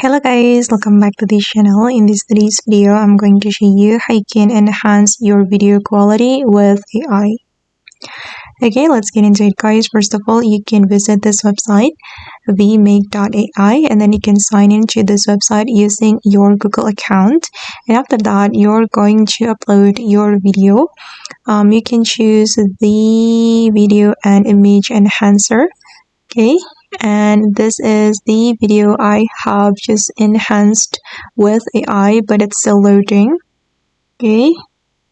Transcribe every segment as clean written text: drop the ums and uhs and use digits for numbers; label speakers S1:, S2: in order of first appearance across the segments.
S1: Hello guys, welcome back to this channel. In today's video, I'm going to show you how you can enhance your video quality with AI. Okay, let's get into it guys. First of all, you can visit this website vmake.ai and then you can sign into this website using your Google account. And after that, you're going to upload your video. You can choose the video and image enhancer. Okay, and this is the video I have just enhanced with AI, but it's still loading. Okay,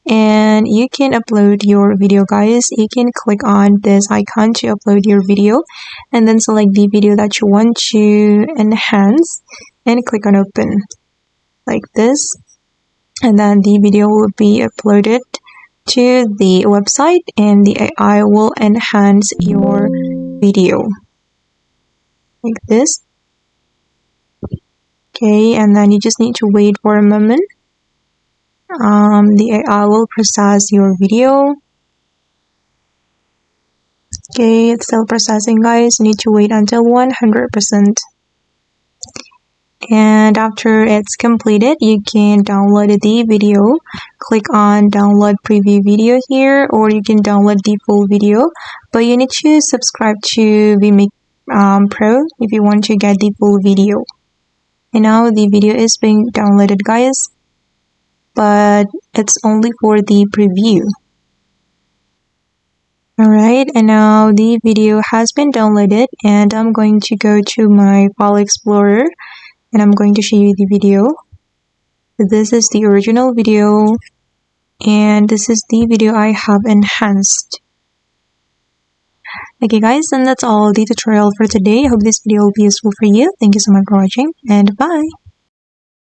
S1: and you can upload your video guys. You can click on this icon to upload your video and then select the video that you want to enhance and click on open like this, and then the video will be uploaded to the website and the AI will enhance your video like this. Okay, and then you just need to wait for a moment. The AI will process your video. Okay, it's still processing guys. You need to wait until 100%. And after it's completed, you can download the video. Click on download preview video here, or you can download the full video. But you need to subscribe to vMake Pro if you want to get the full video. And now the video is being downloaded guys, but it's only for the preview. Alright, and now the video has been downloaded and I'm going to go to my file explorer and I'm going to show you the video. This is the original video and this is the video I have enhanced. Okay guys, and that's all the tutorial for today. I hope this video will be useful for you. Thank you so much for watching and bye.